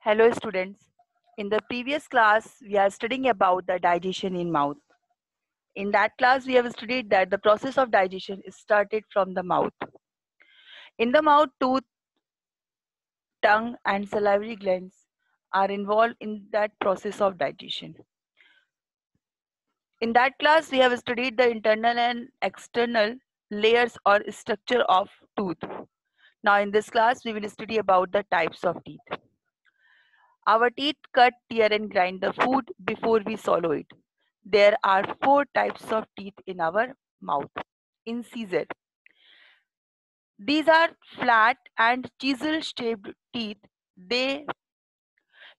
Hello students. In the previous class, we are studying about the digestion in mouth. In that class, we have studied that the process of digestion is started from the mouth. In the mouth, tooth, tongue and salivary glands are involved in that process of digestion. In that class, we have studied the internal and external layers or structure of tooth. Now in this class, we will study about the types of teeth. Our teeth cut, tear and grind the food before we swallow it. There are four types of teeth in our mouth. Incisor. These are flat and chisel-shaped teeth. They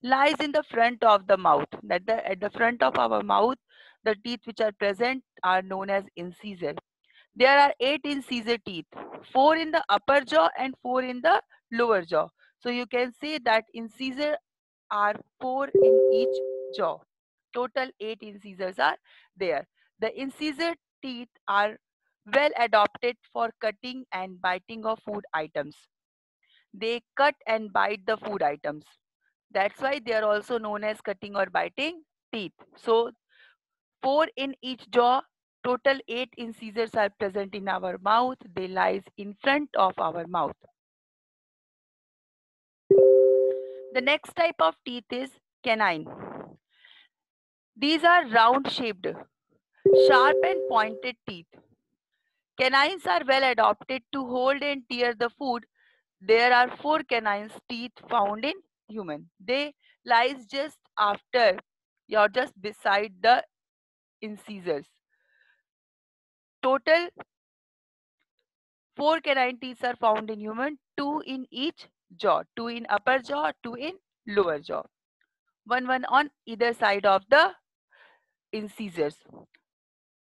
lies in the front of the mouth. At the front of our mouth, the teeth which are present are known as incisor. There are 8 incisor teeth, 4 in the upper jaw and 4 in the lower jaw. So you can say that incisor are 4 in each jaw. Total 8 incisors are there. The incisor teeth are well adapted for cutting and biting of food items. They cut and bite the food items. That's why they are also known as cutting or biting teeth. So 4 in each jaw, total 8 incisors are present in our mouth. They lies in front of our mouth. The next type of teeth is canine. These are round shaped, sharp and pointed teeth. Canines are well adapted to hold and tear the food. There are 4 canines teeth found in human. They lies just after or just beside the incisors. Total 4 canine teeth are found in human, 2 in each jaw, 2 in upper jaw, 2 in lower jaw. One on either side of the incisors.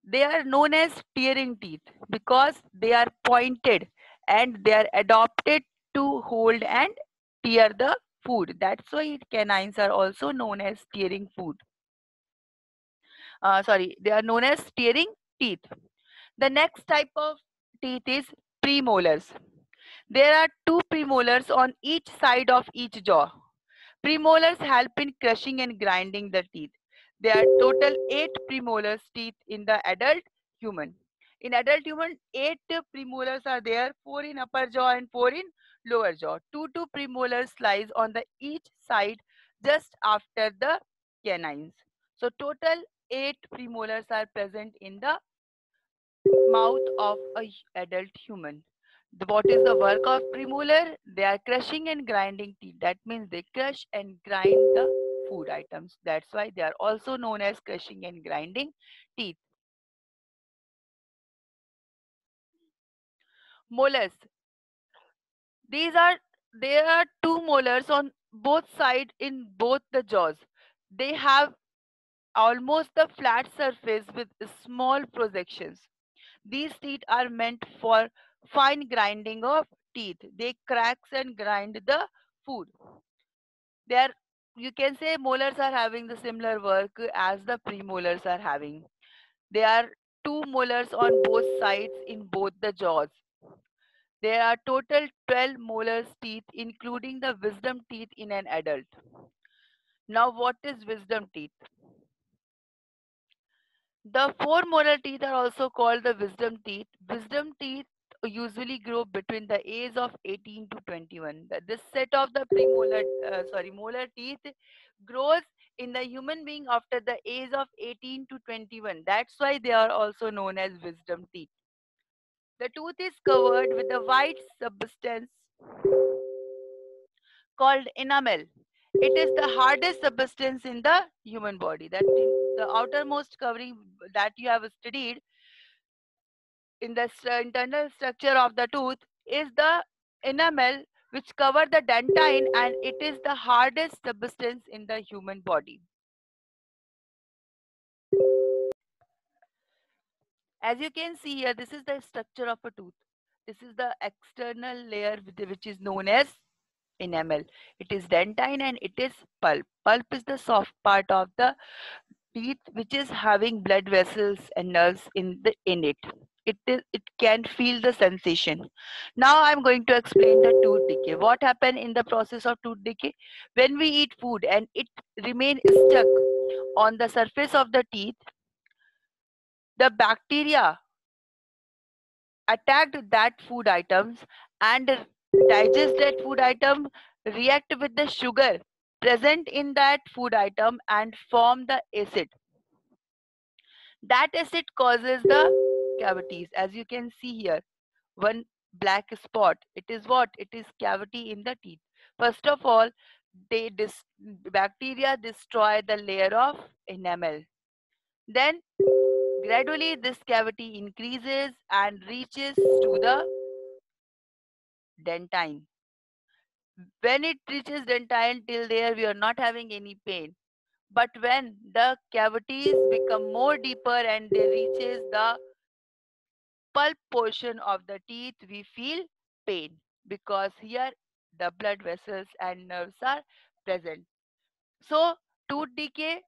They are known as tearing teeth because they are pointed and they are adapted to hold and tear the food. That's why canines are also known as tearing food. They are known as tearing teeth. The next type of teeth is premolars. There are 2 premolars on each side of each jaw. Premolars help in crushing and grinding the teeth. There are total 8 premolars teeth in the adult human. In adult human, 8 premolars are there, 4 in upper jaw and 4 in lower jaw. 2 premolars lies on the each side just after the canines. So total 8 premolars are present in the mouth of a adult human. What is the work of premolar? They are crushing and grinding teeth. That means they crush and grind the food items. That's why they are also known as crushing and grinding teeth. Molars. These are There are 2 molars on both sides in both the jaws. They have almost the flat surface with small projections. These teeth are meant for fine grinding of teeth. They cracks and grind the food. They are, you can say molars are having the similar work as the premolars are having. There are 2 molars on both sides in both the jaws. There are total 12 molars teeth including the wisdom teeth in an adult. Now what is wisdom teeth? The 4 molar teeth are also called the wisdom teeth. Wisdom teeth usually grow between the age of 18 to 21. This set of the molar teeth grows in the human being after the age of 18 to 21. That's why they are also known as wisdom teeth. The tooth is covered with a white substance called enamel. It is the hardest substance in the human body. That the outermost covering that you have studied in the internal structure of the tooth is the enamel which cover the dentine, and it is the hardest substance in the human body. As you can see here, this is the structure of a tooth. This is the external layer which is known as enamel. It is dentine and it is pulp. Pulp is the soft part of the teeth which is having blood vessels and nerves in it. It can feel the sensation. Now I'm going to explain the tooth decay. What happened in the process of tooth decay? When we eat food and it remain stuck on the surface of the teeth, the bacteria attacked that food items and digest that food item, react with the sugar present in that food item and form the acid. That acid causes the cavities. As you can see here, one black spot. It is what? It is cavity in the teeth. First of all, bacteria destroy the layer of enamel. Then gradually this cavity increases and reaches to the dentine. When it reaches dentine, till there we are not having any pain. But when the cavities become more deeper and they reaches the pulp portion of the teeth, we feel pain because here the blood vessels and nerves are present. So, tooth decay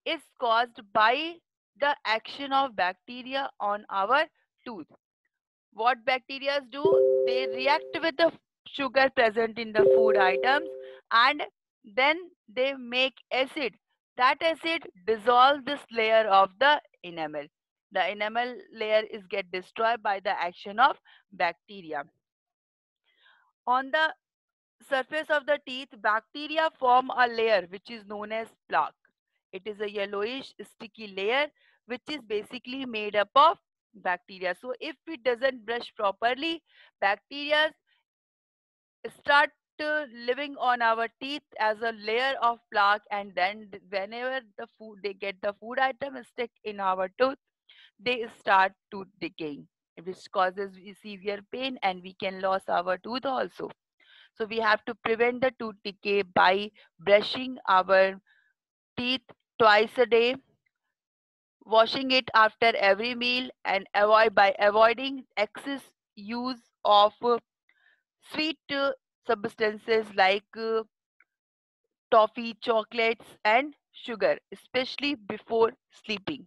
is caused by the action of bacteria on our tooth. What bacteria do? They react with the sugar present in the food items and then they make acid. That acid dissolves this layer of the enamel. The enamel layer is get destroyed by the action of bacteria. On the surface of the teeth, bacteria form a layer which is known as plaque. It is a yellowish sticky layer which is basically made up of bacteria. So if it doesn't brush properly, bacteria start living on our teeth as a layer of plaque, and then whenever the food they get the food item stick in our tooth, they start tooth decaying, which causes severe pain and we can lose our tooth also. So we have to prevent the tooth decay by brushing our teeth twice a day, washing it after every meal, and avoiding excess use of sweet substances like toffee, chocolates, and sugar, especially before sleeping.